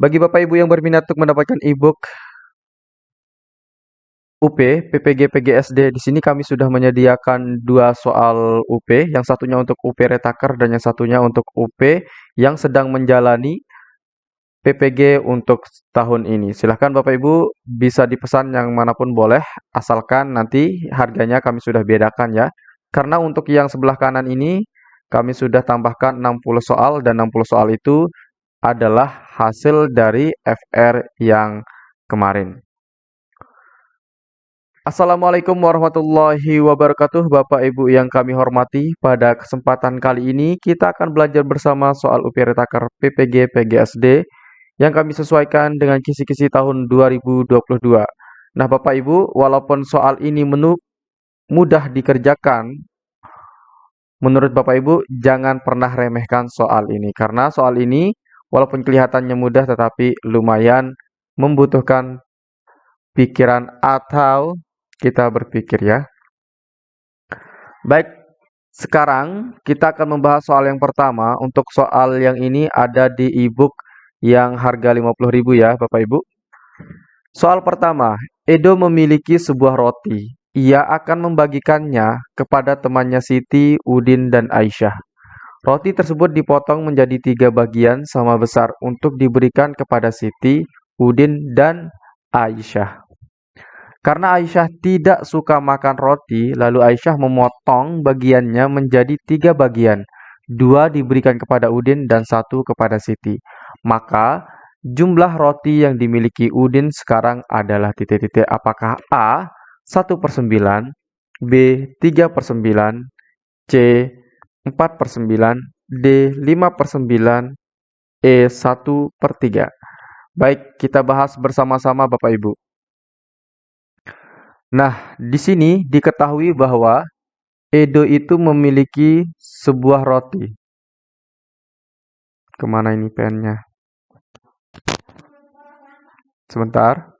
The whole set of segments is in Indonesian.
Bagi Bapak Ibu yang berminat untuk mendapatkan e-book UP, PPG PGSD, di sini kami sudah menyediakan dua soal UP, yang satunya untuk UP Retaker dan yang satunya untuk UP yang sedang menjalani PPG untuk tahun ini. Silahkan Bapak Ibu bisa dipesan yang manapun boleh, asalkan nanti harganya kami sudah bedakan ya. Karena untuk yang sebelah kanan ini, kami sudah tambahkan 60 soal dan 60 soal itu adalah hasil dari FR yang kemarin. Assalamualaikum warahmatullahi wabarakatuh, Bapak Ibu yang kami hormati. Pada kesempatan kali ini kita akan belajar bersama soal UP Retaker PPG PGSD yang kami sesuaikan dengan kisi-kisi tahun 2022. Nah, Bapak Ibu, walaupun soal ini mudah dikerjakan, menurut Bapak Ibu jangan pernah remehkan soal ini karena soal ini walaupun kelihatannya mudah tetapi lumayan membutuhkan pikiran atau kita berpikir ya. Baik, sekarang kita akan membahas soal yang pertama. Untuk soal yang ini ada di e-book yang harga 50.000 ya, Bapak Ibu. Soal pertama, Edo memiliki sebuah roti. Ia akan membagikannya kepada temannya Siti, Udin, dan Aisyah. Roti tersebut dipotong menjadi 3 bagian sama besar untuk diberikan kepada Siti, Udin, dan Aisyah. Karena Aisyah tidak suka makan roti, lalu Aisyah memotong bagiannya menjadi 3 bagian. 2 diberikan kepada Udin dan 1 kepada Siti. Maka jumlah roti yang dimiliki Udin sekarang adalah titik-titik. Apakah A 1/9, B 3/9, C 4/9, D 5/9, E 1/3. Baik, kita bahas bersama-sama Bapak Ibu. Nah, di sini diketahui bahwa Edo itu memiliki sebuah roti. Kemana ini pennya? Sebentar.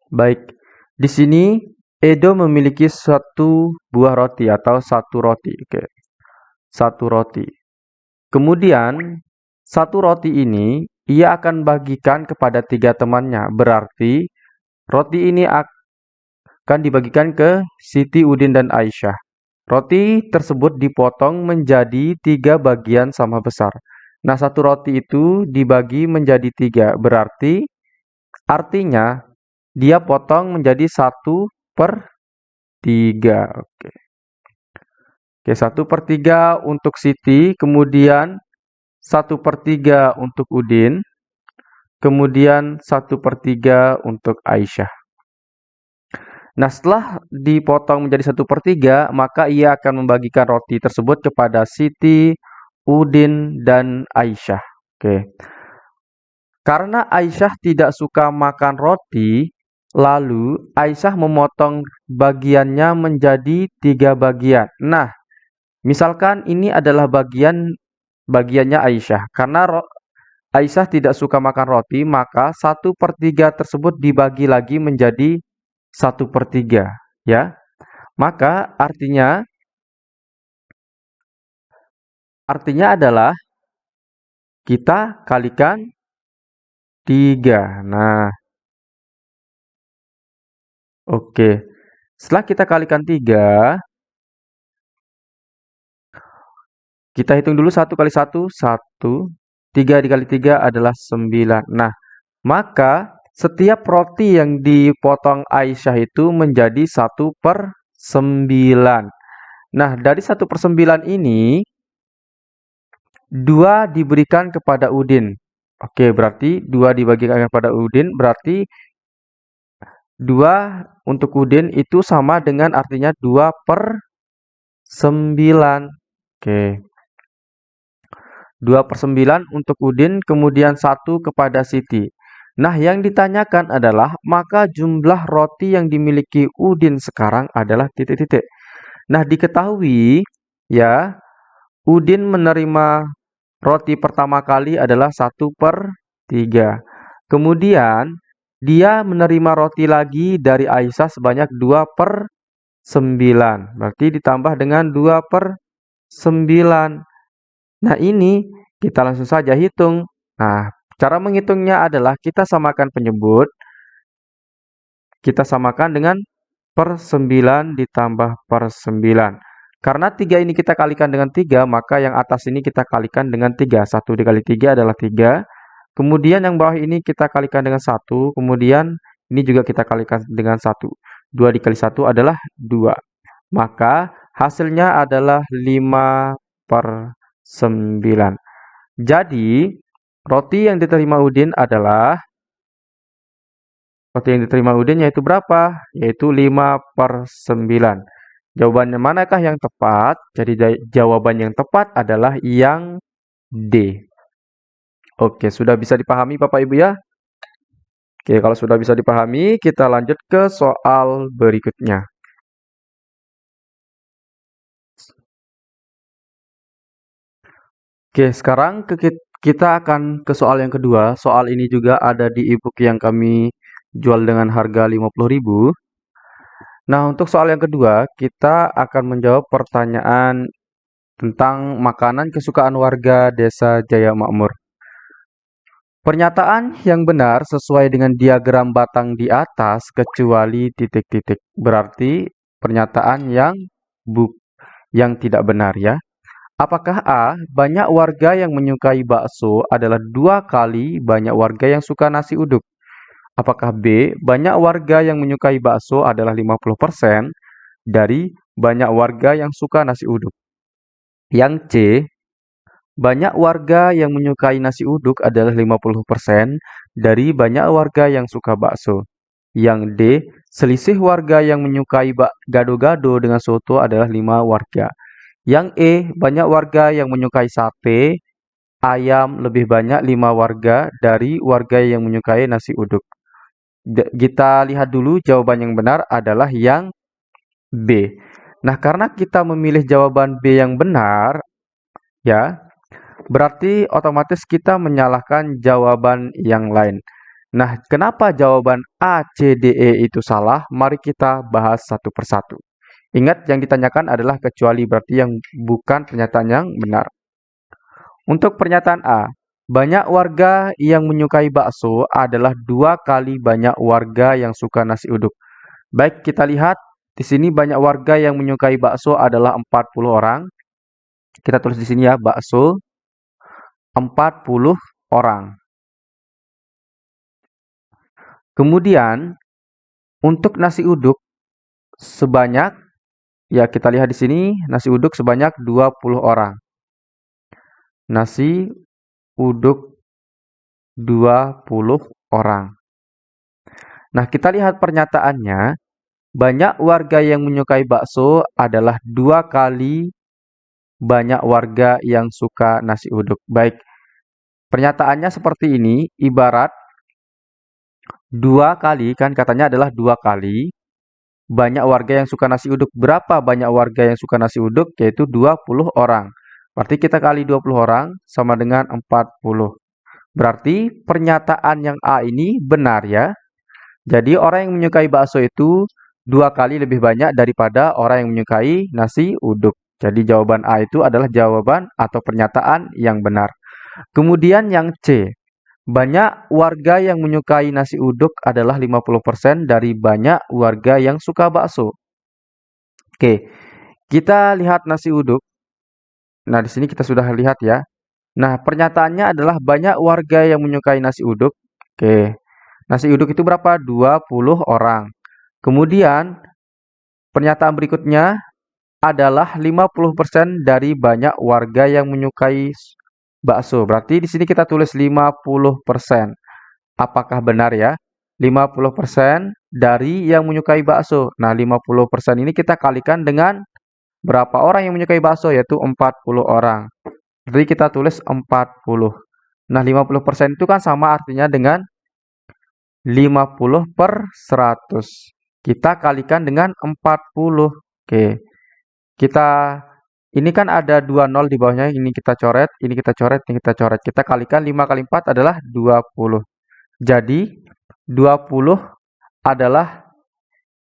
Baik, di sini Edo memiliki satu buah roti atau satu roti. Oke, satu roti. Kemudian, satu roti ini ia akan bagikan kepada 3 temannya. Berarti, roti ini akan dibagikan ke Siti, Udin, dan Aisyah. Roti tersebut dipotong menjadi 3 bagian sama besar. Nah, satu roti itu dibagi menjadi 3. Berarti artinya dia potong menjadi 1/3. Oke, 1/3 untuk Siti, kemudian 1/3 untuk Udin, kemudian 1/3 untuk Aisyah. Nah, setelah dipotong menjadi 1/3, maka ia akan membagikan roti tersebut kepada Siti, Udin, dan Aisyah. Oke. Karena Aisyah tidak suka makan roti, lalu Aisyah memotong bagiannya menjadi 3 bagian. Nah, misalkan ini adalah bagiannya Aisyah. Karena Aisyah tidak suka makan roti, maka 1/3 tersebut dibagi lagi menjadi 1/3, ya. Maka artinya adalah kita kalikan 3. Nah, oke. Setelah kita kalikan 3, kita hitung dulu 1 kali 1, 1. 3 dikali 3 adalah 9. Nah, maka setiap roti yang dipotong Aisyah itu menjadi 1/9. Nah, dari 1/9 ini, 2 diberikan kepada Udin. Oke, berarti 2 dibagikan kepada Udin, berarti 2 untuk Udin itu sama dengan artinya 2/9. Oke. 2/9 untuk Udin, kemudian 1 kepada Siti. Nah, yang ditanyakan adalah, maka jumlah roti yang dimiliki Udin sekarang adalah titik-titik. Nah, diketahui, ya, Udin menerima roti pertama kali adalah 1/3. Kemudian, dia menerima roti lagi dari Aisyah sebanyak 2/9. Berarti ditambah dengan 2/9. Nah, ini kita langsung saja hitung. Nah, Cara menghitungnya adalah kita samakan penyebut, kita samakan dengan per 9 ditambah per 9. Karena 3 ini kita kalikan dengan 3, maka yang atas ini kita kalikan dengan 3. 1 dikali 3 adalah 3. Kemudian yang bawah ini kita kalikan dengan 1. Kemudian ini juga kita kalikan dengan 1. 2 dikali 1 adalah 2. Maka hasilnya adalah 5 per 9. Jadi, roti yang diterima Udin yaitu berapa? Yaitu 5 per 9. Jawabannya manakah yang tepat? Jadi jawaban yang tepat adalah yang D. Oke, sudah bisa dipahami Bapak Ibu ya? Oke, kalau sudah bisa dipahami, kita lanjut ke soal berikutnya. Oke, sekarang kita akan ke soal yang kedua. Soal ini juga ada di e-book yang kami jual dengan harga 50.000. Nah, untuk soal yang kedua, kita akan menjawab pertanyaan tentang makanan kesukaan warga Desa Jaya Makmur. Pernyataan yang benar sesuai dengan diagram batang di atas kecuali titik-titik. Berarti pernyataan yang tidak benar ya. Apakah A, banyak warga yang menyukai bakso adalah 2 kali banyak warga yang suka nasi uduk? Apakah B, banyak warga yang menyukai bakso adalah 50% dari banyak warga yang suka nasi uduk? Yang C, banyak warga yang menyukai nasi uduk adalah 50% dari banyak warga yang suka bakso. Yang D, selisih warga yang menyukai gado-gado dengan soto adalah 5 warga. Yang E, banyak warga yang menyukai sate ayam lebih banyak 5 warga dari warga yang menyukai nasi uduk. Kita lihat dulu jawaban yang benar adalah yang B. Nah, karena kita memilih jawaban B yang benar, ya, berarti otomatis kita menyalahkan jawaban yang lain. Nah, kenapa jawaban A, C, D, E itu salah? Mari kita bahas satu persatu. Ingat yang ditanyakan adalah kecuali, berarti yang bukan pernyataan yang benar. Untuk pernyataan A, banyak warga yang menyukai bakso adalah 2 kali banyak warga yang suka nasi uduk. Baik, kita lihat di sini banyak warga yang menyukai bakso adalah 40 orang. Kita tulis di sini ya, bakso 40 orang. Kemudian untuk nasi uduk sebanyak, ya kita lihat di sini nasi uduk sebanyak 20 orang. Nasi uduk 20 orang. Nah, kita lihat pernyataannya. Banyak warga yang menyukai bakso adalah 2 kali banyak warga yang suka nasi uduk. Baik, pernyataannya seperti ini, ibarat 2 kali, kan katanya adalah 2 kali banyak warga yang suka nasi uduk. Berapa banyak warga yang suka nasi uduk? Yaitu 20 orang. Berarti kita kali 20 orang sama dengan 40. Berarti pernyataan yang A ini benar ya. Jadi orang yang menyukai bakso itu 2 kali lebih banyak daripada orang yang menyukai nasi uduk. Jadi jawaban A itu adalah jawaban atau pernyataan yang benar. Kemudian yang C. Banyak warga yang menyukai nasi uduk adalah 50% dari banyak warga yang suka bakso. Oke, kita lihat nasi uduk. Nah, di sini kita sudah lihat ya. Nah, pernyataannya adalah banyak warga yang menyukai nasi uduk. Oke, nasi uduk itu berapa? 20 orang. Kemudian, pernyataan berikutnya adalah 50% dari banyak warga yang menyukai bakso. Berarti di sini kita tulis 50%. Apakah benar ya? 50% dari yang menyukai bakso. Nah, 50% ini kita kalikan dengan berapa orang yang menyukai bakso, yaitu 40 orang. Jadi kita tulis 40. Nah, 50% itu kan sama artinya dengan 50 per 100. Kita kalikan dengan 40. Oke. Ini kan ada 2 nol di bawahnya, ini kita coret, ini kita coret, ini kita coret. Kita kalikan 5 kali 4 adalah 20. Jadi 20 adalah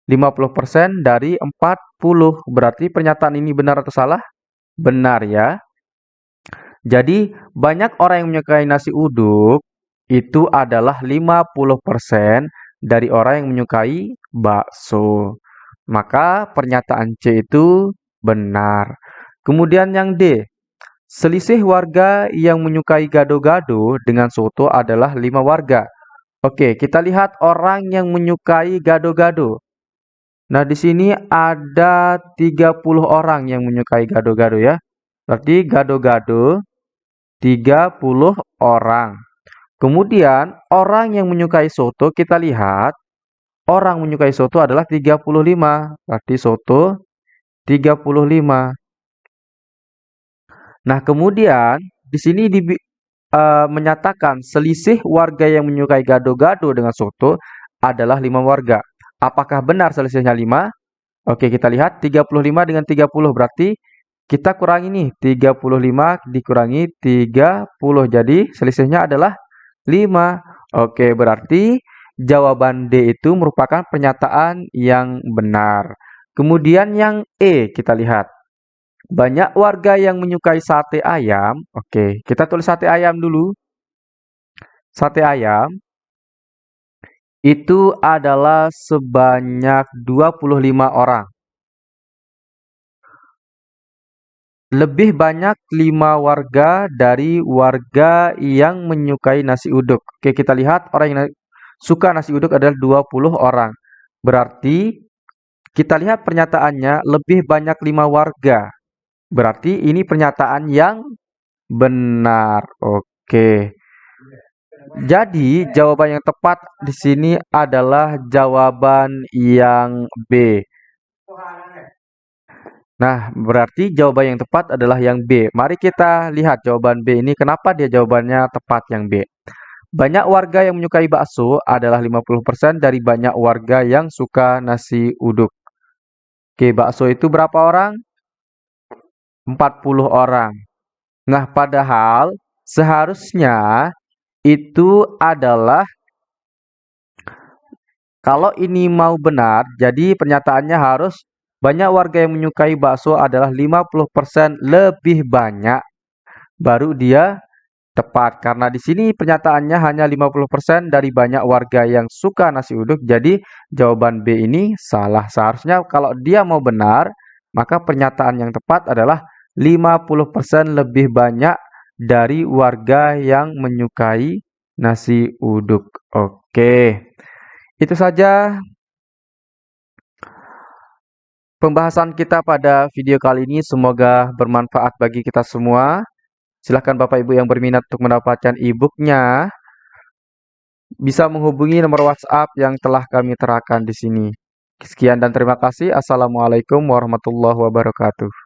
50% dari 40. Berarti pernyataan ini benar atau salah? Benar ya. Jadi banyak orang yang menyukai nasi uduk itu adalah 50% dari orang yang menyukai bakso. Maka pernyataan C itu benar. Kemudian yang D, selisih warga yang menyukai gado-gado dengan soto adalah 5 warga. Oke, kita lihat orang yang menyukai gado-gado. Nah, di sini ada 30 orang yang menyukai gado-gado ya. Berarti gado-gado 30 orang. Kemudian orang yang menyukai soto kita lihat orang menyukai soto adalah 35. Berarti soto 35. Nah, kemudian di sini menyatakan selisih warga yang menyukai gado-gado dengan soto adalah 5 warga. Apakah benar selisihnya 5? Oke, kita lihat 35 dengan 30 berarti kita kurangi nih 35 dikurangi 30. Jadi selisihnya adalah 5. Oke, berarti jawaban D itu merupakan pernyataan yang benar. Kemudian yang E kita lihat. Banyak warga yang menyukai sate ayam. Oke, kita tulis sate ayam dulu. Sate ayam itu adalah sebanyak 25 orang. Lebih banyak 5 warga dari warga yang menyukai nasi uduk. Oke, kita lihat orang yang suka nasi uduk adalah 20 orang. Berarti kita lihat pernyataannya lebih banyak 5 warga. Berarti ini pernyataan yang benar. Oke. Jadi jawaban yang tepat di sini adalah jawaban yang B. Nah, berarti jawaban yang tepat adalah yang B. Mari kita lihat jawaban B ini kenapa dia jawabannya tepat yang B. Banyak warga yang menyukai bakso adalah 50% dari banyak warga yang suka nasi uduk. Oke, bakso itu berapa orang? 40 orang. Nah, padahal seharusnya itu adalah kalau ini mau benar, jadi pernyataannya harus banyak warga yang menyukai bakso adalah 50% lebih banyak, baru dia tepat. Karena di sini pernyataannya hanya 50% dari banyak warga yang suka nasi uduk, jadi jawaban B ini salah. Seharusnya kalau dia mau benar, maka pernyataan yang tepat adalah 50% lebih banyak dari warga yang menyukai nasi uduk. Oke. Itu saja pembahasan kita pada video kali ini. Semoga bermanfaat bagi kita semua. Silahkan Bapak Ibu yang berminat untuk mendapatkan e-booknya bisa menghubungi nomor WhatsApp yang telah kami terakan di sini. Sekian dan terima kasih. Assalamualaikum warahmatullahi wabarakatuh.